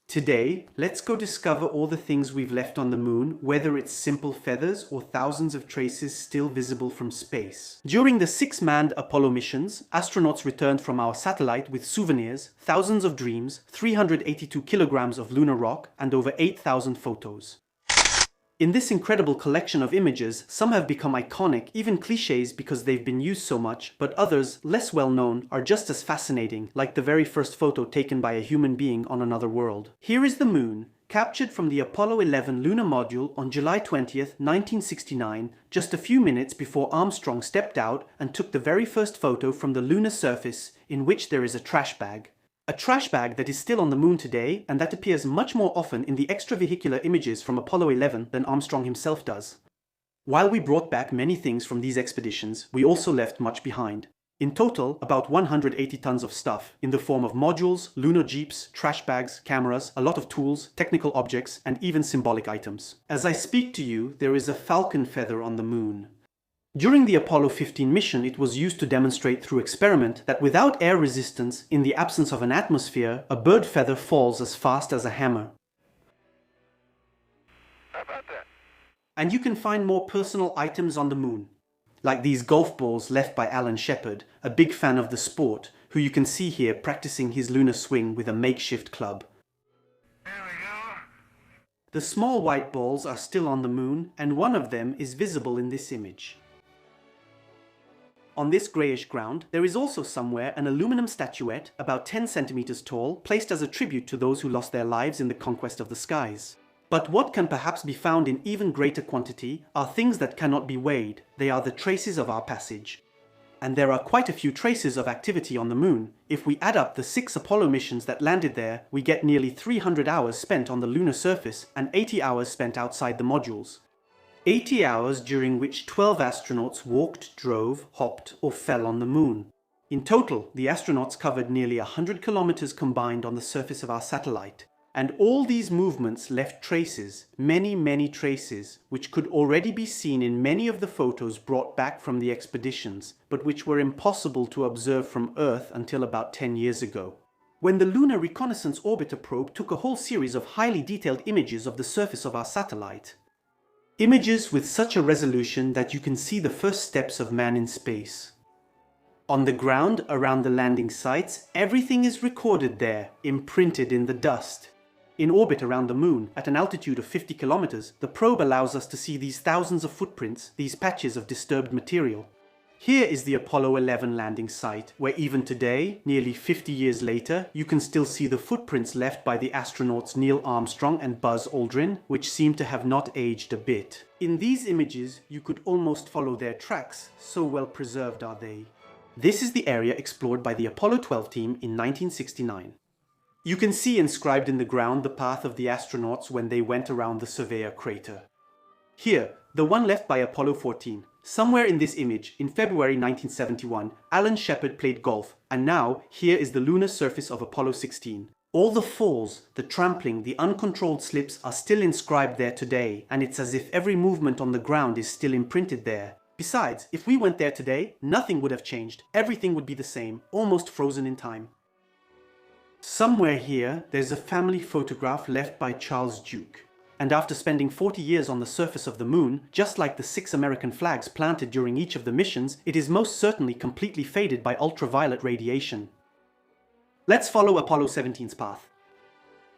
Today, let's go discover all the things we've left on the moon, whether it's simple feathers or thousands of traces still visible from space. During the 6 manned Apollo missions, astronauts returned from our satellite with souvenirs, thousands of dreams, 382 kilograms of lunar rock, and over 8,000 photos. In this incredible collection of images, some have become iconic, even cliches because they've been used so much, but others, less well known, are just as fascinating, like the very first photo taken by a human being on another world. Here is the moon, captured from the Apollo 11 lunar module on July 20th, 1969, just a few minutes before Armstrong stepped out and took the very first photo from the lunar surface, in which there is a trash bag. A trash bag that is still on the moon today, and that appears much more often in the extravehicular images from Apollo 11 than Armstrong himself does. While we brought back many things from these expeditions, we also left much behind. In total, about 180 tons of stuff, in the form of modules, lunar jeeps, trash bags, cameras, a lot of tools, technical objects, and even symbolic items. As I speak to you, there is a falcon feather on the moon. During the Apollo 15 mission, it was used to demonstrate through experiment that without air resistance, in the absence of an atmosphere, a bird feather falls as fast as a hammer. How about that? And you can find more personal items on the moon, like these golf balls left by Alan Shepard, a big fan of the sport, who you can see here practicing his lunar swing with a makeshift club. There we go. The small white balls are still on the moon, and one of them is visible in this image. On this greyish ground, there is also somewhere an aluminum statuette about 10 centimeters tall, placed as a tribute to those who lost their lives in the conquest of the skies. But what can perhaps be found in even greater quantity are things that cannot be weighed. They are the traces of our passage. And there are quite a few traces of activity on the moon. If we add up the 6 Apollo missions that landed there, we get nearly 300 hours spent on the lunar surface and 80 hours spent outside the modules. 80 hours during which 12 astronauts walked, drove, hopped, or fell on the moon. In total, the astronauts covered nearly 100 kilometers combined on the surface of our satellite. And all these movements left traces, many traces, which could already be seen in many of the photos brought back from the expeditions, but which were impossible to observe from Earth until about 10 years ago. When the Lunar Reconnaissance Orbiter probe took a whole series of highly detailed images of the surface of our satellite. Images with such a resolution that you can see the first steps of man in space. On the ground around the landing sites, everything is recorded there, imprinted in the dust. In orbit around the moon, at an altitude of 50 kilometers, the probe allows us to see these thousands of footprints, these patches of disturbed material. Here is the Apollo 11 landing site, where even today, nearly 50 years later, you can still see the footprints left by the astronauts Neil Armstrong and Buzz Aldrin, which seem to have not aged a bit. In these images, you could almost follow their tracks, so well preserved are they. This is the area explored by the Apollo 12 team in 1969. You can see inscribed in the ground the path of the astronauts when they went around the Surveyor crater. Here, the one left by Apollo 14. Somewhere in this image, in February 1971, Alan Shepard played golf, and now here is the lunar surface of Apollo 16. All the falls, the trampling, the uncontrolled slips are still inscribed there today, and it's as if every movement on the ground is still imprinted there. Besides, if we went there today, nothing would have changed. Everything would be the same, almost frozen in time. Somewhere here, there's a family photograph left by Charles Duke. And after spending 40 years on the surface of the moon, just like the 6 American flags planted during each of the missions, it is most certainly completely faded by ultraviolet radiation. Let's follow Apollo 17's path.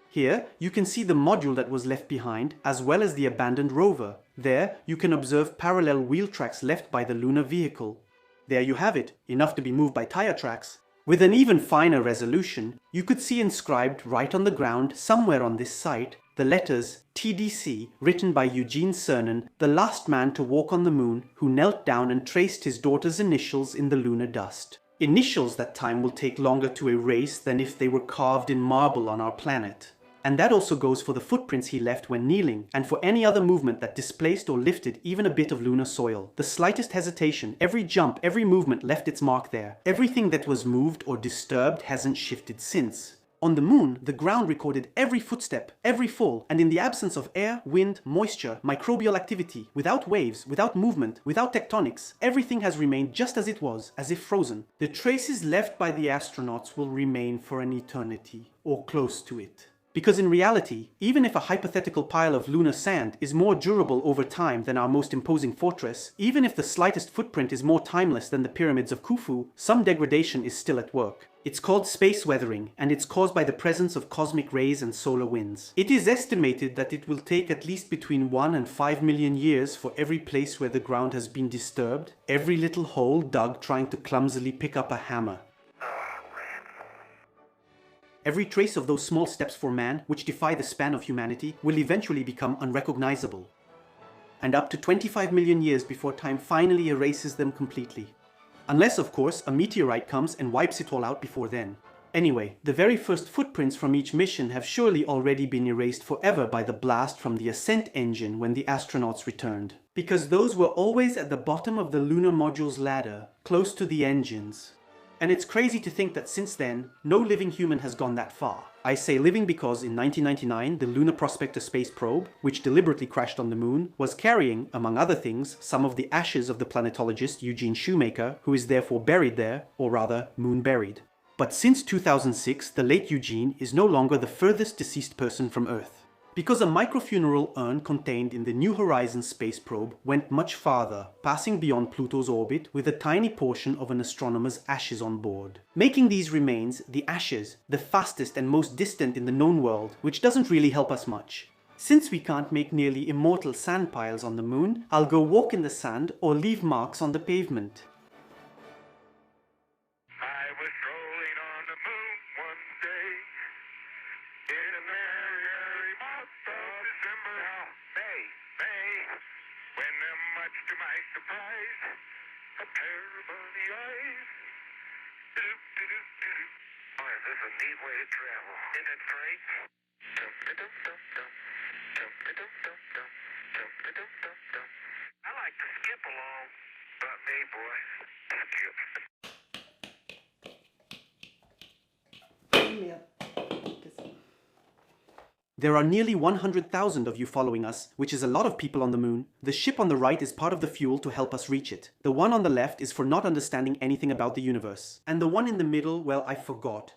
Here, you can see the module that was left behind, as well as the abandoned rover. There, you can observe parallel wheel tracks left by the lunar vehicle. There you have it, enough to be moved by tire tracks. With an even finer resolution, you could see inscribed right on the ground, somewhere on this site, the letters TDC, written by Eugene Cernan, the last man to walk on the moon, who knelt down and traced his daughter's initials in the lunar dust. Initials that time will take longer to erase than if they were carved in marble on our planet. And that also goes for the footprints he left when kneeling, and for any other movement that displaced or lifted even a bit of lunar soil. The slightest hesitation, every jump, every movement left its mark there. Everything that was moved or disturbed hasn't shifted since. On the moon, the ground recorded every footstep, every fall, and in the absence of air, wind, moisture, microbial activity, without waves, without movement, without tectonics, everything has remained just as it was, as if frozen. The traces left by the astronauts will remain for an eternity, or close to it. Because in reality, even if a hypothetical pile of lunar sand is more durable over time than our most imposing fortress, even if the slightest footprint is more timeless than the pyramids of Khufu, some degradation is still at work. It's called space weathering, and it's caused by the presence of cosmic rays and solar winds. It is estimated that it will take at least between 1 and 5 million years for every place where the ground has been disturbed, every little hole dug trying to clumsily pick up a hammer. Every trace of those small steps for man, which defy the span of humanity, will eventually become unrecognizable. And up to 25 million years before time finally erases them completely. Unless, of course, a meteorite comes and wipes it all out before then. Anyway, the very first footprints from each mission have surely already been erased forever by the blast from the ascent engine when the astronauts returned. Because those were always at the bottom of the lunar module's ladder, close to the engines. And it's crazy to think that since then, no living human has gone that far. I say living because in 1999, the Lunar Prospector space probe, which deliberately crashed on the moon, was carrying, among other things, some of the ashes of the planetologist Eugene Shoemaker, who is therefore buried there, or rather, moon-buried. But since 2006, the late Eugene is no longer the furthest deceased person from Earth. Because a microfuneral urn contained in the New Horizons space probe went much farther, passing beyond Pluto's orbit with a tiny portion of an astronomer's ashes on board. Making these remains, the ashes, the fastest and most distant in the known world, which doesn't really help us much. Since we can't make nearly immortal sand piles on the moon, I'll go walk in the sand or leave marks on the pavement. I was strolling on the moon one day in a merry month of December. Now, May, when much to my surprise, a pair of bunny eyes. Boy, is this a neat way to travel. Isn't it great? I like to skip along, but me, boy, skip. There are nearly 100,000 of you following us, which is a lot of people on the moon. The ship on the right is part of the fuel to help us reach it. The one on the left is for not understanding anything about the universe. And the one in the middle, well, I forgot.